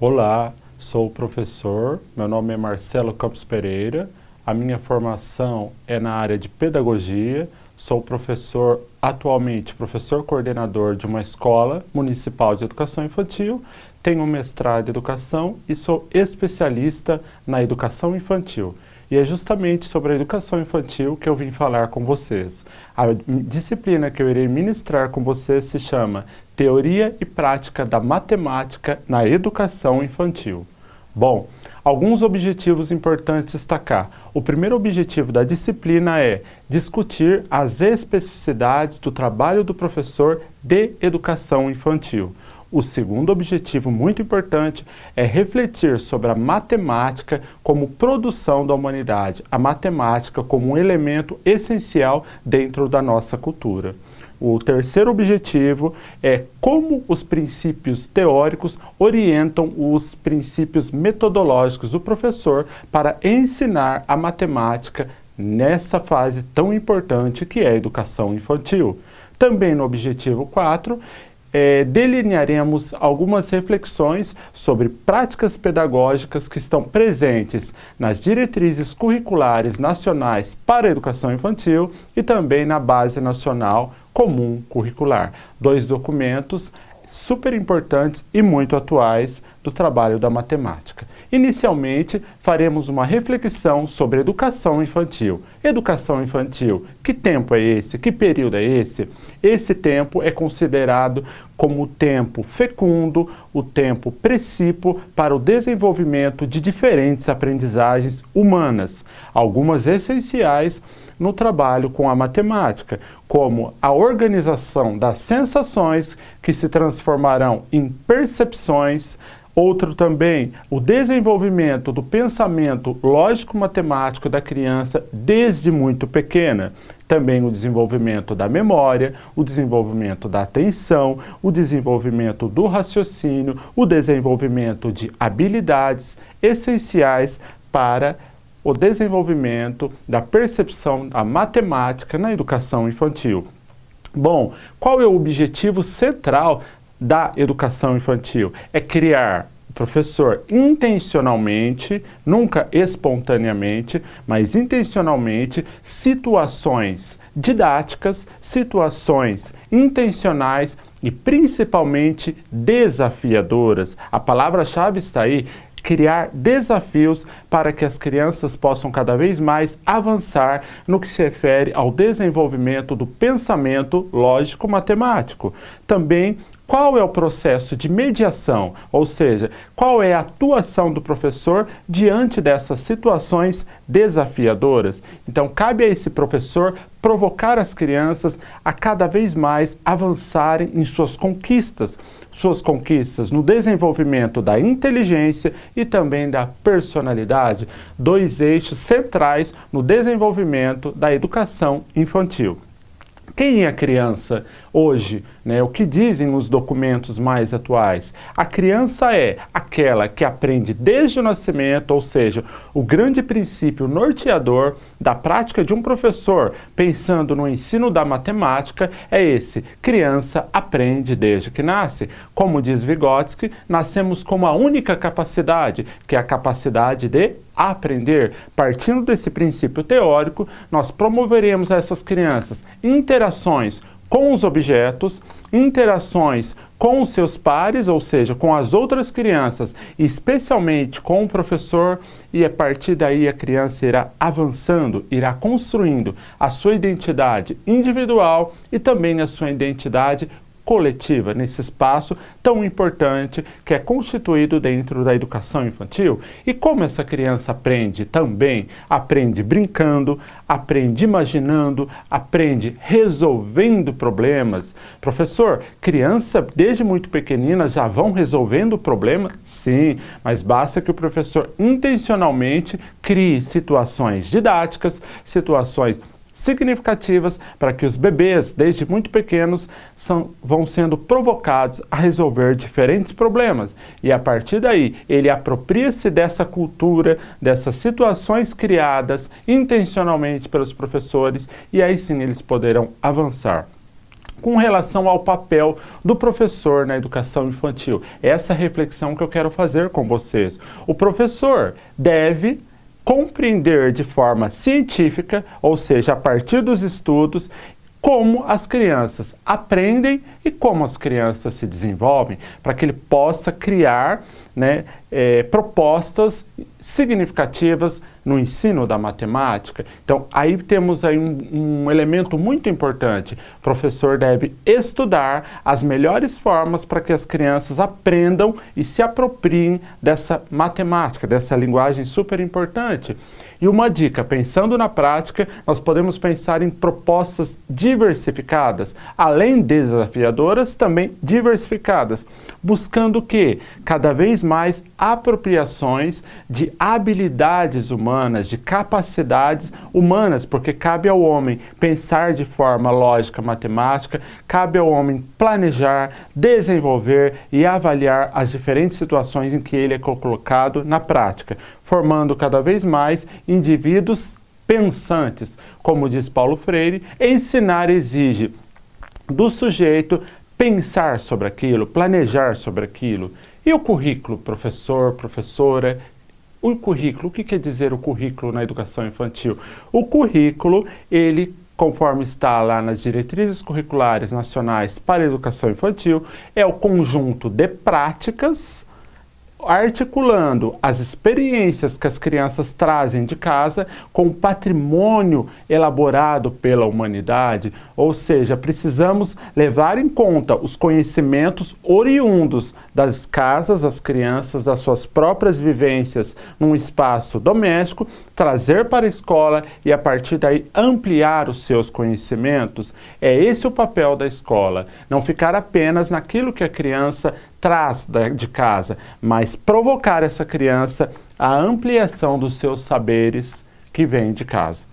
Olá, sou o professor, meu nome é Marcelo Campos Pereira, a minha formação é na área de pedagogia, sou professor, atualmente professor coordenador de uma escola municipal de educação infantil, tenho mestrado em educação e sou especialista na educação infantil. E é justamente sobre a educação infantil que eu vim falar com vocês. A disciplina que eu irei ministrar com vocês se chama Teoria e Prática da Matemática na Educação Infantil. Bom, alguns objetivos importantes destacar. O primeiro objetivo da disciplina é discutir as especificidades do trabalho do professor de educação infantil. O segundo objetivo muito importante é refletir sobre a matemática como produção da humanidade, a matemática como um elemento essencial dentro da nossa cultura. O terceiro objetivo é como os princípios teóricos orientam os princípios metodológicos do professor para ensinar a matemática nessa fase tão importante que é a educação infantil. Também no objetivo 4, delinearemos algumas reflexões sobre práticas pedagógicas que estão presentes nas diretrizes curriculares nacionais para a educação infantil e também na Base Nacional Comum Curricular. Dois documentos super importantes e muito atuais do trabalho da matemática. Inicialmente, faremos uma reflexão sobre educação infantil. Educação infantil, que tempo é esse? Que período é esse? Esse tempo é considerado como o tempo fecundo, o tempo precípio para o desenvolvimento de diferentes aprendizagens humanas, algumas essenciais no trabalho com a matemática, como a organização das sensações que se transformarão em percepções. Outro também, o desenvolvimento do pensamento lógico-matemático da criança desde muito pequena. Também o desenvolvimento da memória, o desenvolvimento da atenção, o desenvolvimento do raciocínio, o desenvolvimento de habilidades essenciais para o desenvolvimento da percepção da matemática na educação infantil. Bom, qual é o objetivo central da educação infantil? É criar o professor intencionalmente, nunca espontaneamente, mas intencionalmente, situações didáticas, situações intencionais e principalmente desafiadoras. A palavra-chave está aí. Criar desafios para que as crianças possam cada vez mais avançar no que se refere ao desenvolvimento do pensamento lógico-matemático. Também, qual é o processo de mediação, ou seja, qual é a atuação do professor diante dessas situações desafiadoras? Então, cabe a esse professor provocar as crianças a cada vez mais avançarem em suas conquistas no desenvolvimento da inteligência e também da personalidade, dois eixos centrais no desenvolvimento da educação infantil. Quem é a criança hoje? O que dizem os documentos mais atuais? A criança é aquela que aprende desde o nascimento, ou seja, o grande princípio norteador da prática de um professor, pensando no ensino da matemática, é esse: criança aprende desde que nasce. Como diz Vygotsky, nascemos com uma única capacidade, que é a capacidade de aprender. Partindo desse princípio teórico, nós promoveremos a essas crianças interações com os objetos, interações com os seus pares, ou seja, com as outras crianças, especialmente com o professor, e a partir daí a criança irá avançando, irá construindo a sua identidade individual e também a sua identidade coletiva, nesse espaço tão importante que é constituído dentro da educação infantil. E como essa criança aprende também? Aprende brincando, aprende imaginando, aprende resolvendo problemas. Professor, criança desde muito pequenina já vão resolvendo o problema? Sim, mas basta que o professor intencionalmente crie situações didáticas, situações significativas para que os bebês, desde muito pequenos, vão sendo provocados a resolver diferentes problemas. E a partir daí, ele apropria-se dessa cultura, dessas situações criadas intencionalmente pelos professores, e aí sim eles poderão avançar. com relação ao papel do professor na educação infantil. Essa reflexão que eu quero fazer com vocês. O professor deve compreender de forma científica, ou seja, a partir dos estudos, como as crianças aprendem e como as crianças se desenvolvem, para que ele possa criar, né, propostas significativas no ensino da matemática. Então, aí temos aí um elemento muito importante. O professor deve estudar as melhores formas para que as crianças aprendam e se apropriem dessa matemática, dessa linguagem super importante. E uma dica, pensando na prática, nós podemos pensar em propostas diversificadas, além desafiadoras, também diversificadas, buscando o quê? Cada vez mais apropriações de habilidades humanas, de capacidades humanas, porque cabe ao homem pensar de forma lógica matemática, cabe ao homem planejar, desenvolver e avaliar as diferentes situações em que ele é colocado na prática, formando cada vez mais indivíduos pensantes. Como diz Paulo Freire, ensinar exige do sujeito pensar sobre aquilo, planejar sobre aquilo. E o currículo, professor, professora? O currículo, o que quer dizer o currículo na educação infantil? O currículo, ele, conforme está lá nas diretrizes curriculares nacionais para a educação infantil, é o conjunto de práticas articulando as experiências que as crianças trazem de casa com o patrimônio elaborado pela humanidade, ou seja, precisamos levar em conta os conhecimentos oriundos das casas, as crianças, das suas próprias vivências num espaço doméstico, trazer para a escola e a partir daí ampliar os seus conhecimentos. É esse o papel da escola, não ficar apenas naquilo que a criança traz de casa, mas provocar essa criança a ampliação dos seus saberes que vêm de casa.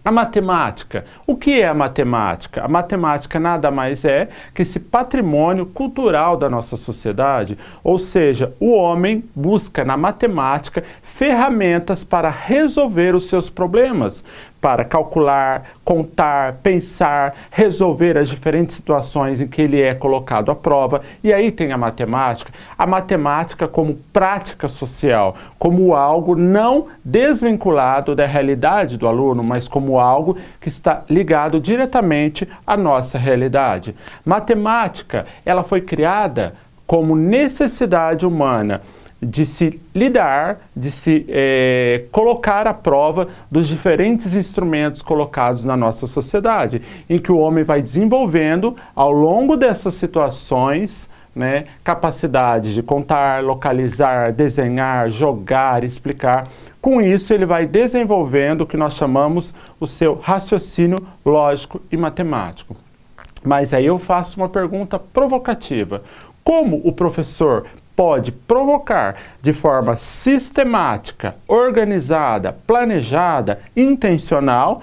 A matemática. O que é a matemática? A matemática nada mais é que esse patrimônio cultural da nossa sociedade, ou seja, o homem busca na matemática ferramentas para resolver os seus problemas, para calcular, contar, pensar, resolver as diferentes situações em que ele é colocado à prova. E aí tem a matemática como prática social, como algo não desvinculado da realidade do aluno, mas como algo que está ligado diretamente à nossa realidade. Matemática, ela foi criada como necessidade humana de se lidar, de se colocar à prova dos diferentes instrumentos colocados na nossa sociedade, em que o homem vai desenvolvendo, ao longo dessas situações, né, capacidade de contar, localizar, desenhar, jogar, explicar. Com isso, ele vai desenvolvendo o que nós chamamos o seu raciocínio lógico e matemático. Mas aí eu faço uma pergunta provocativa. Como o professor pode provocar de forma sistemática, organizada, planejada, intencional,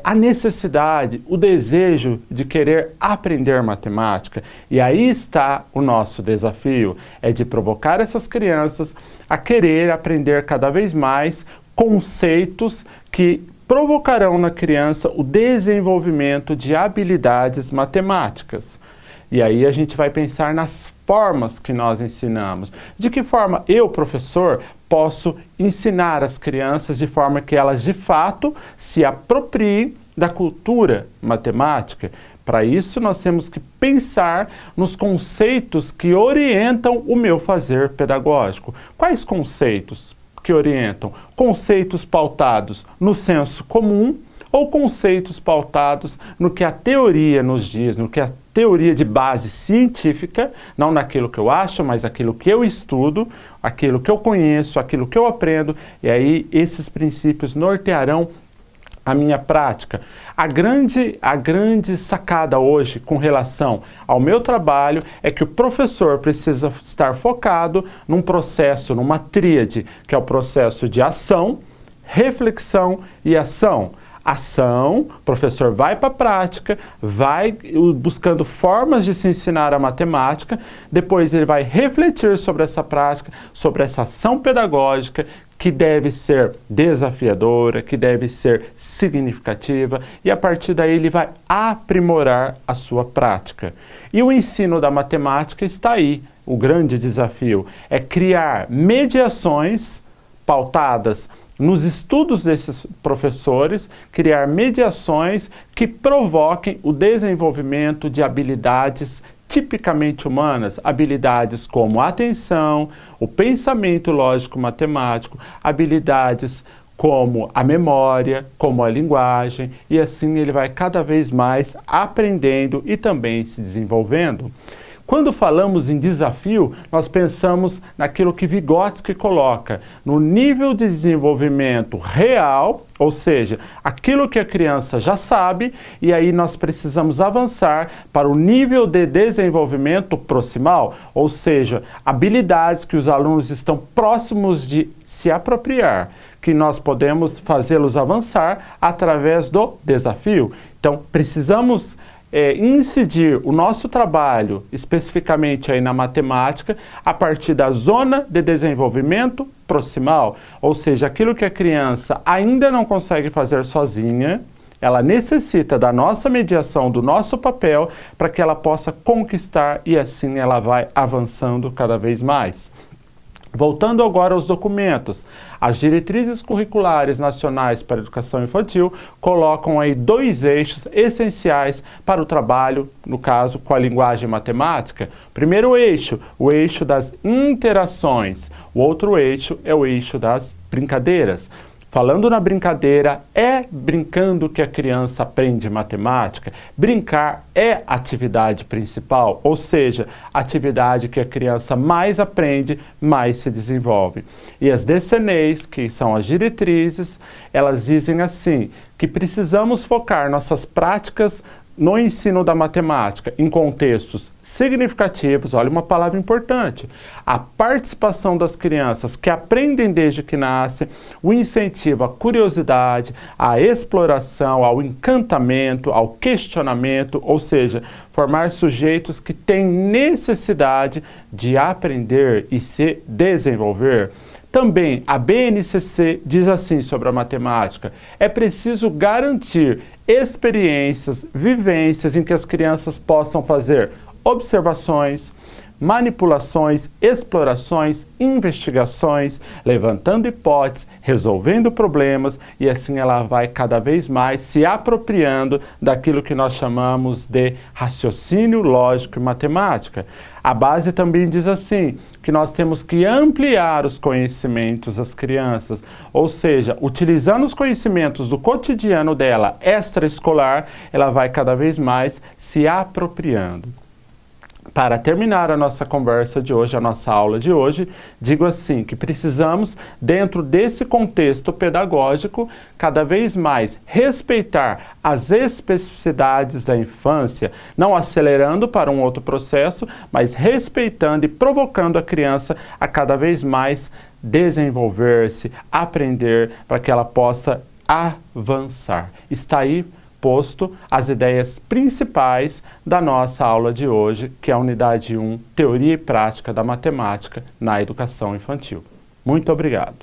a necessidade, o desejo de querer aprender matemática? E aí está o nosso desafio, é de provocar essas crianças a querer aprender cada vez mais conceitos que provocarão na criança o desenvolvimento de habilidades matemáticas. E aí a gente vai pensar nas formas que nós ensinamos. De que forma eu, professor, posso ensinar as crianças de forma que elas, de fato, se apropriem da cultura matemática? Para isso, nós temos que pensar nos conceitos que orientam o meu fazer pedagógico. Quais conceitos que orientam? Conceitos pautados no senso comum ou conceitos pautados no que a teoria nos diz, no que a teoria de base científica, não naquilo que eu acho, mas aquilo que eu estudo, aquilo que eu conheço, aquilo que eu aprendo, e aí esses princípios nortearão a minha prática. A grande sacada hoje com relação ao meu trabalho é que o professor precisa estar focado num processo, numa tríade, que é o processo de ação, reflexão e ação. Ação, o professor vai para a prática, vai buscando formas de se ensinar a matemática, depois ele vai refletir sobre essa prática, sobre essa ação pedagógica, que deve ser desafiadora, que deve ser significativa, e a partir daí ele vai aprimorar a sua prática. E o ensino da matemática está aí. O grande desafio é criar mediações pautadas nos estudos desses professores, criar mediações que provoquem o desenvolvimento de habilidades tipicamente humanas, habilidades como a atenção, o pensamento lógico-matemático, habilidades como a memória, como a linguagem, e assim ele vai cada vez mais aprendendo e também se desenvolvendo. Quando falamos em desafio, nós pensamos naquilo que Vygotsky coloca, no nível de desenvolvimento real, ou seja, aquilo que a criança já sabe, e aí nós precisamos avançar para o nível de desenvolvimento proximal, ou seja, habilidades que os alunos estão próximos de se apropriar, que nós podemos fazê-los avançar através do desafio. Então, precisamos incidir o nosso trabalho, especificamente aí na matemática, a partir da zona de desenvolvimento proximal, ou seja, aquilo que a criança ainda não consegue fazer sozinha, ela necessita da nossa mediação, do nosso papel, para que ela possa conquistar e assim ela vai avançando cada vez mais. Voltando agora aos documentos, as diretrizes curriculares nacionais para a educação infantil colocam aí 2 eixos essenciais para o trabalho, no caso, com a linguagem matemática. Primeiro eixo, o eixo das interações. O outro eixo é o eixo das brincadeiras. Falando na brincadeira, é brincando que a criança aprende matemática. Brincar é a atividade principal, ou seja, a atividade que a criança mais aprende, mais se desenvolve. E as DCNEs, que são as diretrizes, elas dizem assim, que precisamos focar nossas práticas no ensino da matemática em contextos significativos. Olha uma palavra importante, a participação das crianças que aprendem desde que nascem, o incentivo à curiosidade, à exploração, ao encantamento, ao questionamento, ou seja, formar sujeitos que têm necessidade de aprender e se desenvolver. Também a BNCC diz assim sobre a matemática, é preciso garantir experiências, vivências em que as crianças possam fazer observações, manipulações, explorações, investigações, levantando hipóteses, resolvendo problemas, e assim ela vai cada vez mais se apropriando daquilo que nós chamamos de raciocínio lógico e matemática. A base também diz assim, que nós temos que ampliar os conhecimentos das crianças, ou seja, utilizando os conhecimentos do cotidiano dela extraescolar, ela vai cada vez mais se apropriando. Para terminar a nossa conversa de hoje, a nossa aula de hoje, digo assim, que precisamos, dentro desse contexto pedagógico, cada vez mais respeitar as especificidades da infância, não acelerando para um outro processo, mas respeitando e provocando a criança a cada vez mais desenvolver-se, aprender, para que ela possa avançar. Está aí posto as ideias principais da nossa aula de hoje, que é a unidade 1, Teoria e Prática da Matemática na Educação Infantil. Muito obrigado.